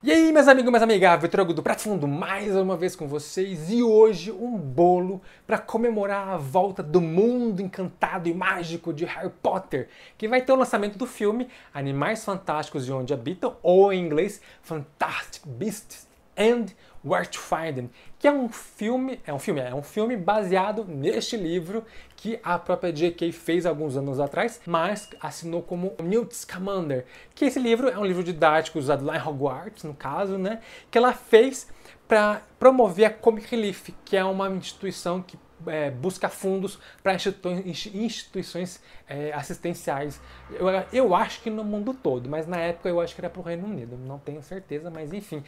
E aí, meus amigos e minhas amigas, Vitor Hugo do Prato Fundo mais uma vez com vocês e hoje um bolo para comemorar a volta do mundo encantado e mágico de Harry Potter, que vai ter o lançamento do filme Animais Fantásticos e Onde Habitam, ou em inglês Fantastic Beasts and Where to Find Them, que é um filme baseado neste livro que a própria J.K. fez alguns anos atrás, mas assinou como Newt Scamander, que esse livro é um livro didático usado lá em Hogwarts, no caso, né, que ela fez para promover a Comic Relief, que é uma instituição que busca fundos para instituições assistenciais. Eu acho que no mundo todo, mas na época eu acho que era para o Reino Unido, não tenho certeza, mas enfim.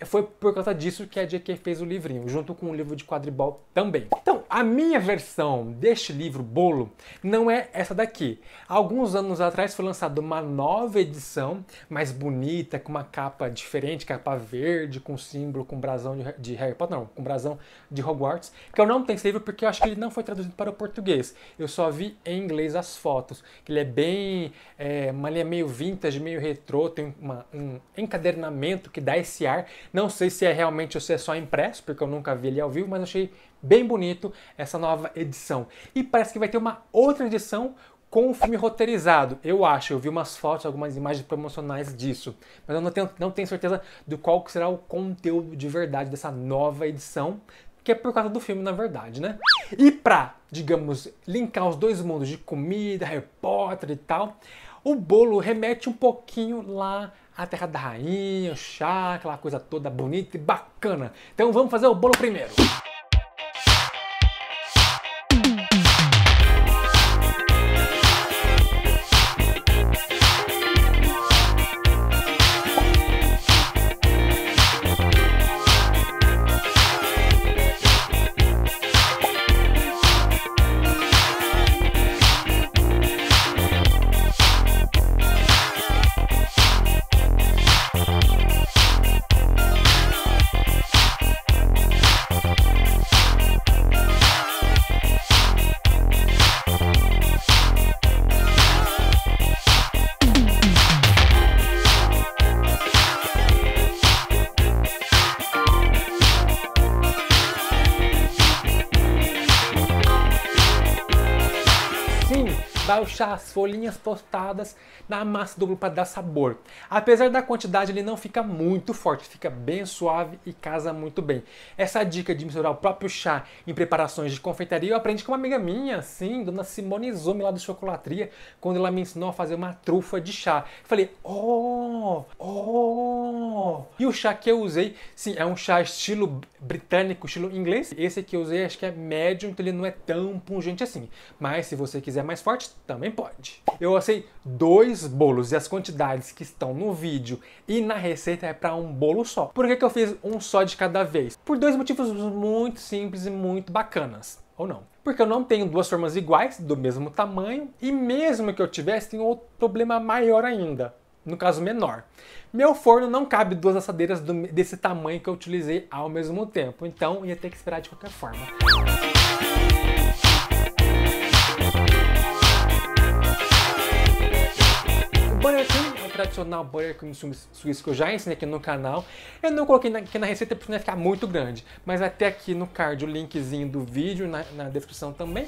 Foi por causa disso que a J.K. fez o livrinho, junto com o livro de quadribol também. Então, a minha versão deste livro, Bolo, não é essa daqui. Alguns anos atrás foi lançada uma nova edição, mais bonita, com uma capa diferente, capa verde, com símbolo, com brasão de Harry Potter, não, com brasão de Hogwarts, que eu não tenho esse livro porque eu acho que ele não foi traduzido para o português. Eu só vi em inglês as fotos, que ele é bem, uma linha meio vintage, meio retrô, tem um encadernamento que dá esse ar. Não sei se é realmente ou se é só impresso, porque eu nunca vi ele ao vivo, mas achei bem bonito essa nova edição. E parece que vai ter uma outra edição com o filme roteirizado, eu acho. Eu vi umas fotos, algumas imagens promocionais disso, mas eu não tenho certeza do qual será o conteúdo de verdade dessa nova edição, que é por causa do filme, na verdade, né? E pra, digamos, linkar os dois mundos de comida, Harry Potter e tal, o bolo remete um pouquinho lá à Terra da Rainha, o chá, aquela coisa toda bonita e bacana. Então vamos fazer o bolo primeiro. Vai usar as folhinhas tostadas na massa do bolo para dar sabor. Apesar da quantidade, ele não fica muito forte, fica bem suave e casa muito bem. Essa dica de misturar o próprio chá em preparações de confeitaria eu aprendi com uma amiga minha, assim, Dona Simone Zumi, lá do Chocolatria, quando ela me ensinou a fazer uma trufa de chá. Eu falei, oh! E o chá que eu usei, sim, é um chá estilo britânico, estilo inglês. Esse que eu usei acho que é médio, então ele não é tão pungente assim. Mas se você quiser mais forte, também pode. Eu assei 2 bolos e as quantidades que estão no vídeo e na receita é para um bolo só. Por que eu fiz um só de cada vez? Por 2 motivos muito simples e muito bacanas. Ou não. Porque eu não tenho 2 formas iguais, do mesmo tamanho, e mesmo que eu tivesse, tem outro problema maior ainda. No caso menor. Meu forno não cabe 2 assadeiras desse tamanho que eu utilizei ao mesmo tempo. Então ia ter que esperar de qualquer forma. O tradicional buttercream suíço que eu já ensinei aqui no canal. Eu não coloquei aqui na receita porque não ia ficar muito grande. Mas até aqui no card o linkzinho do vídeo, na descrição também.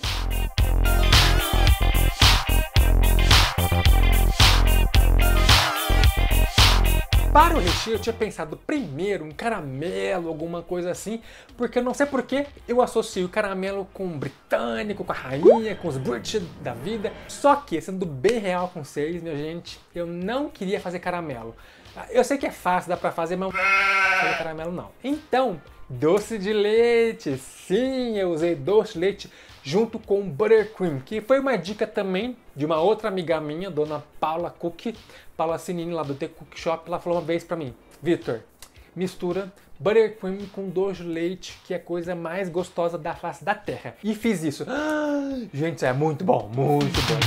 Para o recheio eu tinha pensado primeiro em caramelo, alguma coisa assim, porque eu não sei porquê eu associo o caramelo com o britânico, com a rainha, com os British da vida. Só que, sendo bem real com vocês, minha gente, eu não queria fazer caramelo. Eu sei que é fácil, dá pra fazer, mas não fazer caramelo não. Então, doce de leite, sim, eu usei doce de leite junto com buttercream, que foi uma dica também de uma outra amiga minha, Dona Paula Cook, Paula Sinini, lá do The Cook Shop. Ela falou uma vez pra mim, Vitor, mistura buttercream com doce de leite, que é a coisa mais gostosa da face da terra. E fiz isso. Gente, isso é muito bom, muito bom.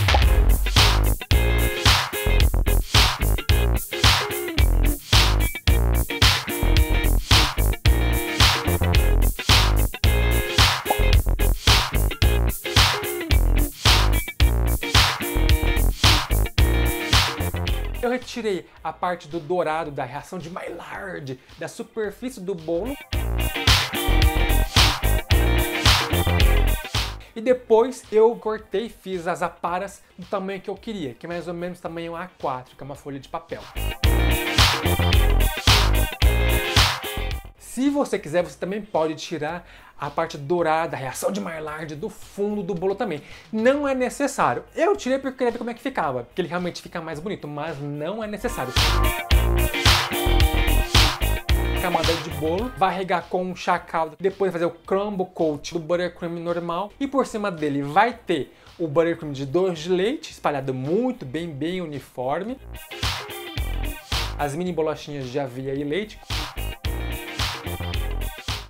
Eu retirei a parte do dourado da reação de Maillard da superfície do bolo. E depois eu cortei e fiz as aparas do tamanho que eu queria, que é mais ou menos tamanho A4, que é uma folha de papel. Se você quiser, você também pode tirar a parte dourada, a reação de Maillard do fundo do bolo também. Não é necessário. Eu tirei porque eu queria ver como é que ficava, porque ele realmente fica mais bonito, mas não é necessário. Camada de bolo, vai regar com um chacaldo, depois fazer o crumble coat do buttercream normal e por cima dele vai ter o buttercream de doce de leite espalhado muito bem uniforme, as mini bolachinhas de aveia e leite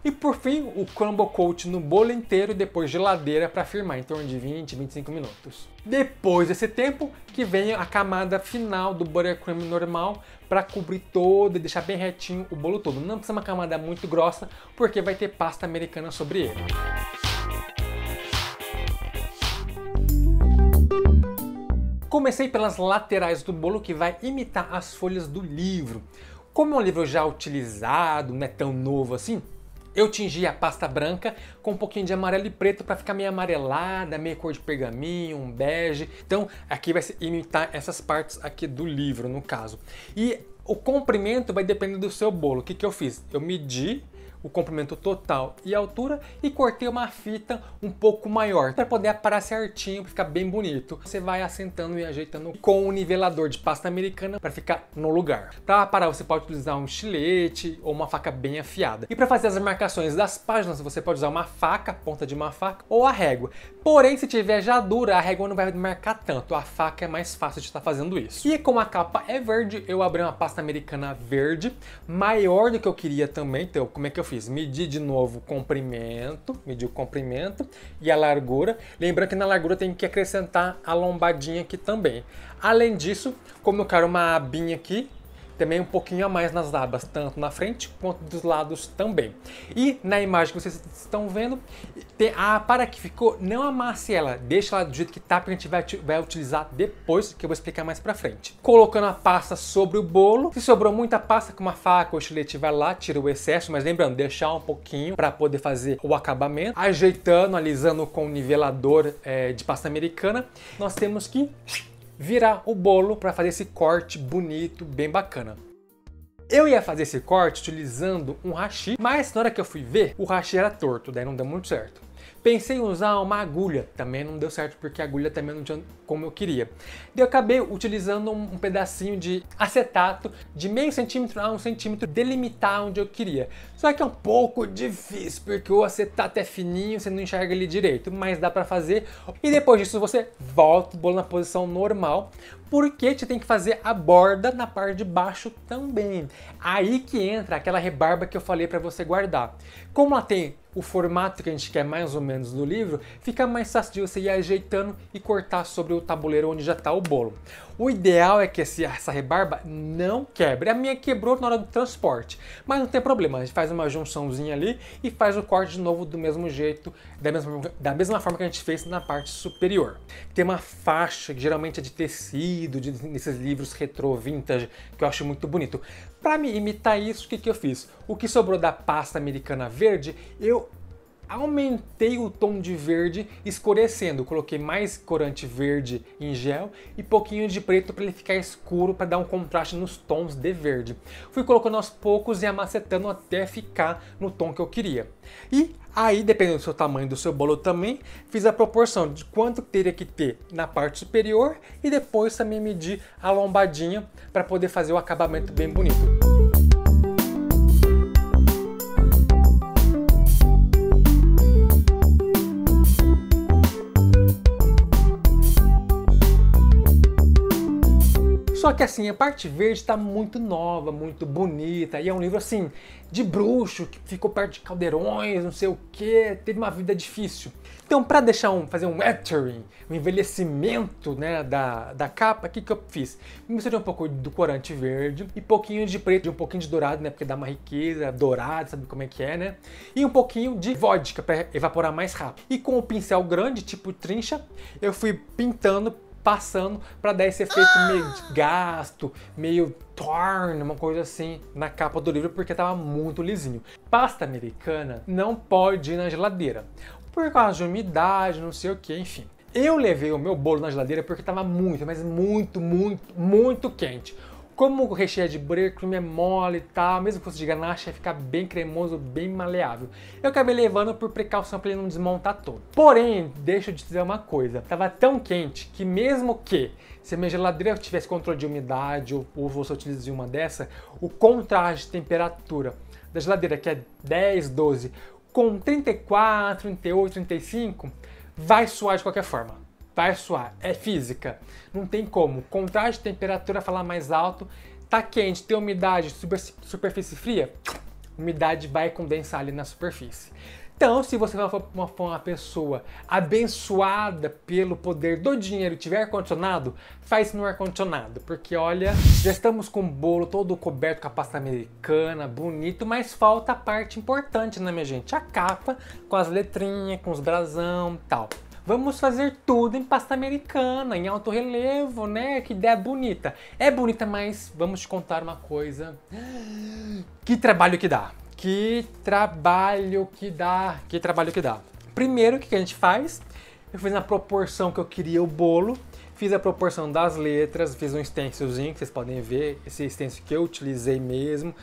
e por fim o crumble coat no bolo inteiro e depois geladeira para firmar em torno de 20-25 minutos. Depois desse tempo que vem a camada final do buttercream normal para cobrir todo e deixar bem retinho o bolo todo. Não precisa uma camada muito grossa porque vai ter pasta americana sobre ele. Comecei pelas laterais do bolo que vai imitar as folhas do livro. Como é um livro já utilizado, não é tão novo assim, eu tingi a pasta branca com um pouquinho de amarelo e preto para ficar meio amarelada, meio cor de pergaminho, um bege. Então aqui vai imitar essas partes aqui do livro, no caso. E o comprimento vai depender do seu bolo. O que eu fiz? Eu medi o comprimento total e a altura e cortei uma fita um pouco maior para poder aparar certinho, para ficar bem bonito. Você vai assentando e ajeitando com o nivelador de pasta americana para ficar no lugar. Para aparar você pode utilizar um estilete ou uma faca bem afiada. E para fazer as marcações das páginas você pode usar uma faca, ponta de uma faca ou a régua. Porém, se tiver já dura, a régua não vai marcar tanto, a faca é mais fácil de estar fazendo isso. E como a capa é verde, eu abri uma pasta americana verde, maior do que eu queria também. Então, como é que eu fiz? Medi de novo o comprimento, medi o comprimento e a largura. Lembrando que na largura tem que acrescentar a lombadinha aqui também. Além disso, como eu quero uma abinha aqui, também um pouquinho a mais nas abas, tanto na frente quanto dos lados também. E na imagem que vocês estão vendo, tem a apara que ficou, não amasse ela, deixa ela do jeito que tá, porque a gente vai utilizar depois, que eu vou explicar mais pra frente. Colocando a pasta sobre o bolo, se sobrou muita pasta com uma faca ou estilete, vai lá, tira o excesso, mas lembrando, deixar um pouquinho para poder fazer o acabamento. Ajeitando, alisando com o nivelador de pasta americana, nós temos que virar o bolo para fazer esse corte bonito, bem bacana. Eu ia fazer esse corte utilizando um hashi, mas na hora que eu fui ver, o hashi era torto, daí não deu muito certo. Pensei em usar uma agulha, também não deu certo porque a agulha também não tinha como eu queria. Daí eu acabei utilizando um pedacinho de acetato de meio centímetro a 1 centímetro, delimitar onde eu queria. Só que é um pouco difícil porque o acetato é fininho, você não enxerga ele direito, mas dá pra fazer. E depois disso você volta o bolo na posição normal, porque você tem que fazer a borda na parte de baixo também. Aí que entra aquela rebarba que eu falei pra você guardar. Como ela tem o formato que a gente quer mais ou menos no livro, fica mais fácil de você ir ajeitando e cortar sobre o tabuleiro onde já está o bolo. O ideal é que essa rebarba não quebre. A minha quebrou na hora do transporte, mas não tem problema, a gente faz uma junçãozinha ali e faz o corte de novo do mesmo jeito, da mesma forma que a gente fez na parte superior. Tem uma faixa que geralmente é de tecido, nesses livros retrô vintage, que eu acho muito bonito. Para me imitar isso, o que eu fiz? O que sobrou da pasta americana verde, eu aumentei o tom de verde escurecendo, coloquei mais corante verde em gel e pouquinho de preto para ele ficar escuro, para dar um contraste nos tons de verde. Fui colocando aos poucos e amacetando até ficar no tom que eu queria. E aí, dependendo do seu tamanho do seu bolo também, fiz a proporção de quanto teria que ter na parte superior e depois também medi a lombadinha para poder fazer o acabamento bem bonito. Só que assim, a parte verde está muito nova, muito bonita, e é um livro assim, de bruxo, que ficou perto de caldeirões, não sei o que, teve uma vida difícil. Então, para fazer um weathering, um envelhecimento, né, da capa, o que eu fiz? Misturei um pouco do corante verde e pouquinho de preto, e um pouquinho de dourado, né, porque dá uma riqueza, dourado, sabe como é que é, né? E um pouquinho de vodka para evaporar mais rápido. E com o pincel grande, tipo trincha, eu fui pintando passando para dar esse efeito meio de gasto, meio torn, uma coisa assim na capa do livro, porque tava muito lisinho. Pasta americana não pode ir na geladeira, por causa de umidade, não sei o que, enfim. Eu levei o meu bolo na geladeira porque tava muito, mas muito quente. Como o recheio de buttercream é mole e tal, mesmo que fosse de ganache, ia ficar bem cremoso, bem maleável. Eu acabei levando por precaução para ele não desmontar todo. Porém, deixa eu te dizer uma coisa, tava tão quente que mesmo que se a minha geladeira tivesse controle de umidade ou você utilize uma dessa, o contraste de temperatura da geladeira, que é 10, 12, com 34, 38, 35, vai suar de qualquer forma. Vai suar, é física, não tem como. Contraste de temperatura falar mais alto, tá quente, tem umidade, superfície fria, umidade vai condensar ali na superfície. Então, se você for uma pessoa abençoada pelo poder do dinheiro e tiver ar-condicionado, faz no ar-condicionado, porque olha, já estamos com o bolo todo coberto com a pasta americana, bonito, mas falta a parte importante, né, minha gente? A capa, com as letrinhas, com os brasão e tal. Vamos fazer tudo em pasta americana, em alto relevo, né? Que ideia bonita. É bonita, mas vamos te contar uma coisa. Que trabalho que dá. Que trabalho que dá. Que trabalho que dá. Primeiro, o que a gente faz? Eu fiz na proporção que eu queria o bolo. Fiz a proporção das letras. Fiz um stencilzinho, que vocês podem ver. Esse stencil que eu utilizei mesmo.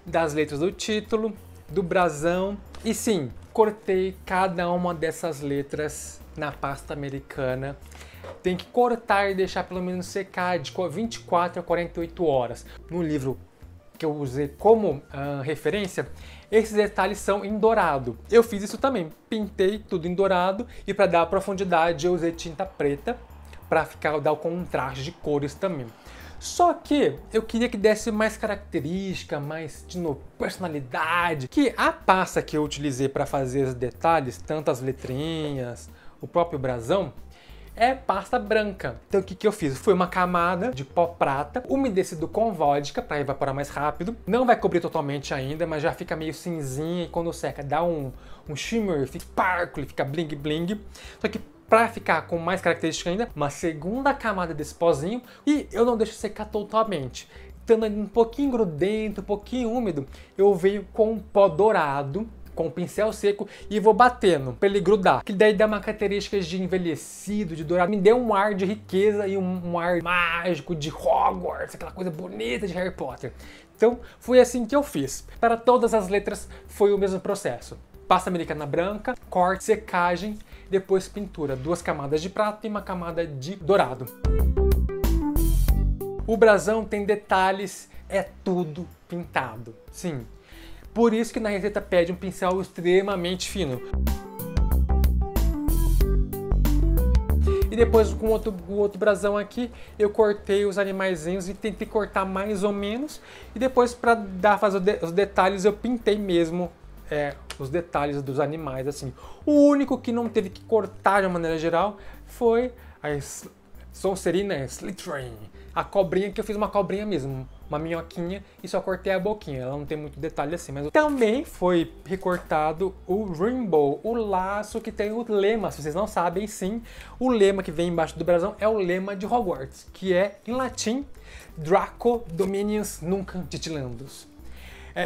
Das letras do título, do brasão. E sim, cortei cada uma dessas letras na pasta americana. Tem que cortar e deixar pelo menos secar de 24 a 48 horas. No livro que eu usei como referência, esses detalhes são em dourado. Eu fiz isso também, pintei tudo em dourado e para dar profundidade eu usei tinta preta para dar o contraste de cores também. Só que eu queria que desse mais característica, mais de novo, personalidade. Que a pasta que eu utilizei para fazer os detalhes, tanto as letrinhas, o próprio brasão, é pasta branca. Então o que eu fiz? Foi uma camada de pó prata, umedecido com vodka para evaporar mais rápido. Não vai cobrir totalmente ainda, mas já fica meio cinzinha e quando seca dá um shimmer, fica sparkle, fica bling bling. Só que para ficar com mais característica ainda, uma segunda camada desse pozinho e eu não deixo secar totalmente. Estando um pouquinho grudento, um pouquinho úmido, eu venho com um pó dourado, com o pincel seco e vou batendo para ele grudar. Que daí dá uma característica de envelhecido, de dourado. Me deu um ar de riqueza e um ar mágico de Hogwarts, aquela coisa bonita de Harry Potter. Então foi assim que eu fiz. Para todas as letras foi o mesmo processo. Pasta americana branca, corte, secagem, depois pintura. 2 camadas de prata e uma camada de dourado. O brasão tem detalhes, é tudo pintado. Sim. Por isso que na receita pede um pincel extremamente fino. E depois com o outro brasão aqui, eu cortei os animaizinhos e tentei cortar mais ou menos. E depois para fazer os detalhes eu pintei mesmo os detalhes dos animais assim. O único que não teve que cortar de uma maneira geral foi a Sonserina Slytherin. A cobrinha, que eu fiz uma cobrinha mesmo, uma minhoquinha, e só cortei a boquinha. Ela não tem muito detalhe assim, mas também foi recortado o Rainbow, o laço que tem o lema. Se vocês não sabem, sim, o lema que vem embaixo do brasão é o lema de Hogwarts, que é, em latim, Draco Dominius Nunc Titilandus.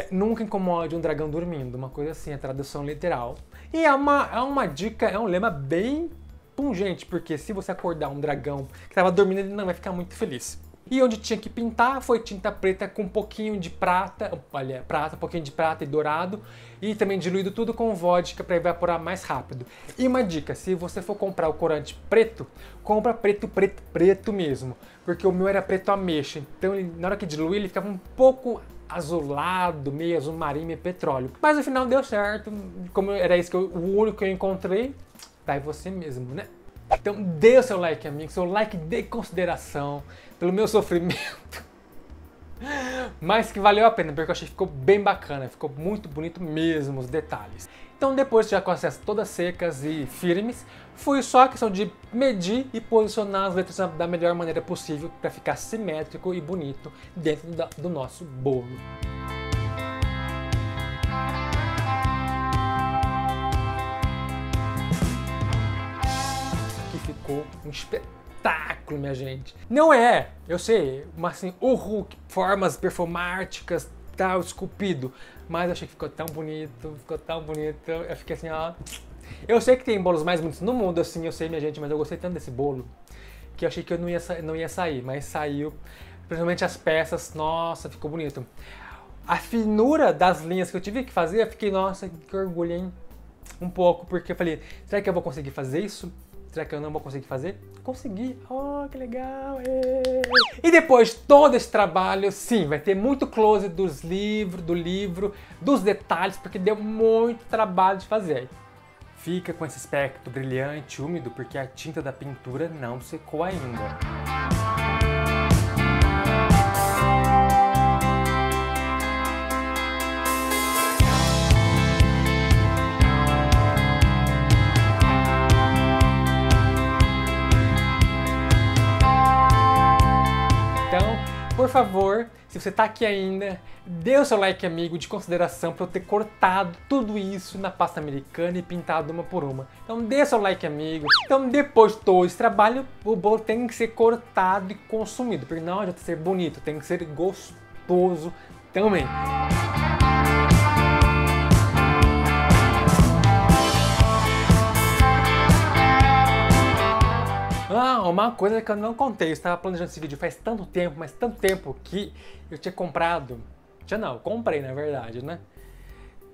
Nunca incomode um dragão dormindo, uma coisa assim, a tradução literal. E é uma dica, é um lema bem pungente, porque se você acordar um dragão que estava dormindo, ele não vai ficar muito feliz. E onde tinha que pintar foi tinta preta com um pouquinho de prata, um pouquinho de prata e dourado, e também diluído tudo com vodka para evaporar mais rápido. E uma dica, se você for comprar o corante preto, compra preto mesmo, porque o meu era preto ameixa, então na hora que dilui ele ficava um pouco azulado, meio azul marinho, meio petróleo. Mas no final deu certo, como era isso o único que eu encontrei, vai você mesmo, né? Então dê o seu like, amigo, seu like de consideração pelo meu sofrimento. Mas que valeu a pena, porque eu achei que ficou bem bacana, ficou muito bonito mesmo os detalhes. Então depois já com as peças todas secas e firmes, foi só a questão de medir e posicionar as letras da melhor maneira possível para ficar simétrico e bonito dentro do nosso bolo. Que ficou um espetáculo. espetáculo, minha gente. Não é, eu sei, mas assim, o Hulk, formas performáticas, tal, esculpido. Mas eu achei que ficou tão bonito, Eu fiquei assim, ó. Eu sei que tem bolos mais bonitos no mundo, assim, eu sei, minha gente, mas eu gostei tanto desse bolo que eu achei que eu não ia sair, mas saiu. Principalmente as peças, nossa, ficou bonito. A finura das linhas que eu tive que fazer, eu fiquei, nossa, que orgulho, hein? Um pouco, porque eu falei, será que eu vou conseguir fazer isso? Será que eu não vou conseguir fazer? Consegui! Oh, que legal! E depois de todo esse trabalho, sim, vai ter muito close do livro, dos detalhes, porque deu muito trabalho de fazer. Fica com esse aspecto brilhante, úmido, porque a tinta da pintura não secou ainda. Por favor, se você tá aqui ainda, dê o seu like, amigo, de consideração para eu ter cortado tudo isso na pasta americana e pintado uma por uma. Então dê o seu like, amigo. Então depois de todo esse trabalho, o bolo tem que ser cortado e consumido, porque não adianta ser bonito, tem que ser gostoso também. Ah, uma coisa que eu não contei, eu estava planejando esse vídeo faz tanto tempo, mas tanto tempo que eu tinha comprado, comprei na verdade, né?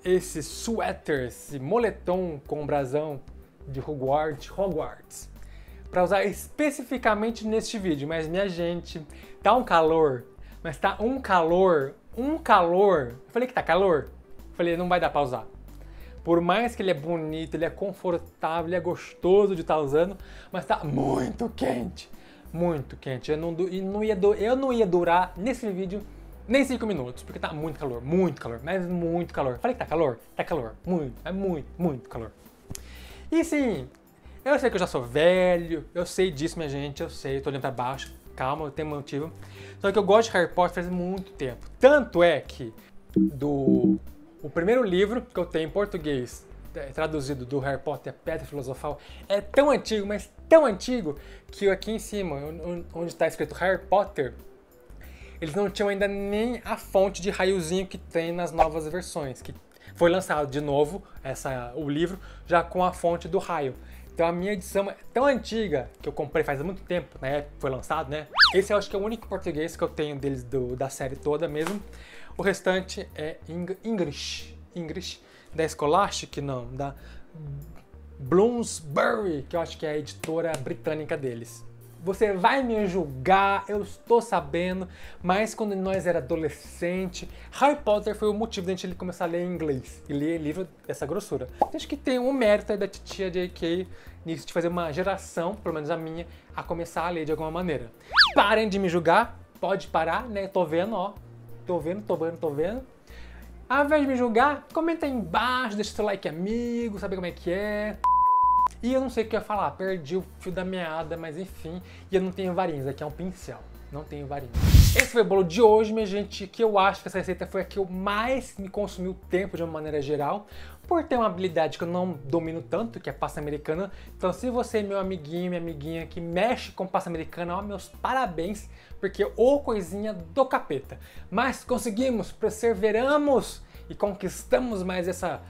Esse suéter, esse moletom com brasão de Hogwarts, para usar especificamente neste vídeo, mas minha gente, tá um calor, mas tá um calor, eu falei que tá calor, eu falei não vai dar pra usar. Por mais que ele é bonito, ele é confortável, ele é gostoso de estar usando, mas tá muito quente. Muito quente. Eu não ia durar nesse vídeo nem 5 minutos, porque tá muito calor, mas muito calor. Falei que tá calor? Tá calor. Muito calor. E sim, eu sei que eu já sou velho, eu sei disso, minha gente, eu sei, eu tô olhando pra baixo, calma, eu tenho motivo. Só que eu gosto de Harry Potter faz muito tempo. Tanto é que o primeiro livro que eu tenho em português, traduzido do Harry Potter, a Pedra Filosofal, é tão antigo, mas tão antigo, que aqui em cima, onde está escrito Harry Potter, eles não tinham ainda nem a fonte de raiozinho que tem nas novas versões, que foi lançado de novo, o livro, já com a fonte do raio. Então a minha edição é tão antiga, que eu comprei faz muito tempo, na época que foi lançado, né? Esse eu acho que é o único português que eu tenho deles, da série toda mesmo. O restante é English, da Scholastic, não, da Bloomsbury, que eu acho que é a editora britânica deles. Você vai me julgar, eu estou sabendo, mas quando nós era adolescente, Harry Potter foi o motivo de a gente começar a ler em inglês e ler livro dessa grossura. Acho que tem um mérito aí da titia J.K. nisso de fazer uma geração, pelo menos a minha, a começar a ler de alguma maneira. Parem de me julgar, pode parar, né? Tô vendo, ó. Tô vendo. Ao invés de me julgar, comenta aí embaixo, deixa seu like, amigo, saber como é que é. E eu não sei o que eu ia falar, perdi o fio da meada, mas enfim. E eu não tenho varinhas, aqui é um pincel, não tenho varinhas. Esse foi o bolo de hoje, minha gente, que eu acho que essa receita foi a que eu mais me consumiu tempo de uma maneira geral, por ter uma habilidade que eu não domino tanto, que é pasta americana. Então se você é meu amiguinho, minha amiguinha que mexe com pasta americana, ó, meus parabéns, porque ô coisinha do capeta. Mas conseguimos, perseveramos e conquistamos mais essa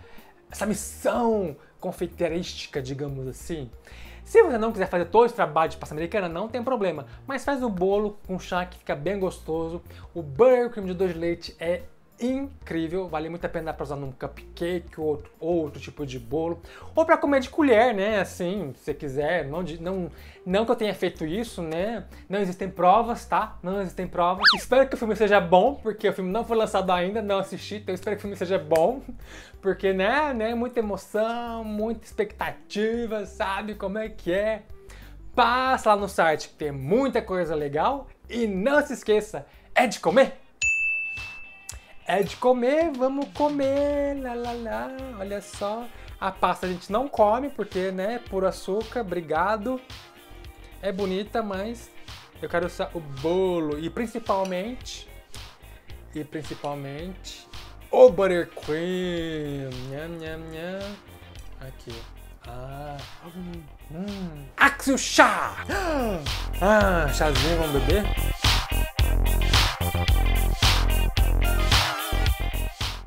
missão confeiteirística, digamos assim. Se você não quiser fazer todo esse trabalho de pasta americana, não tem problema, mas faz o bolo com chá que fica bem gostoso. O buttercream de doce de leite é incrível, vale muito a pena para usar num cupcake ou outro tipo de bolo, ou para comer de colher, né, assim, se você quiser, não que eu tenha feito isso, né, não existem provas, tá, não existem provas. Espero que o filme seja bom, porque o filme não foi lançado ainda, não assisti, então espero que o filme seja bom, porque, né, muita emoção, muita expectativa, sabe como é que é. Passa lá no site que tem muita coisa legal e não se esqueça, é de comer! É de comer, vamos comer, olha só. A pasta a gente não come, porque, né, puro açúcar, obrigado. É bonita, mas eu quero usar o bolo e principalmente o buttercream. Nham, nham, nham. Aqui, Axel Chá! Chazinho, vamos beber?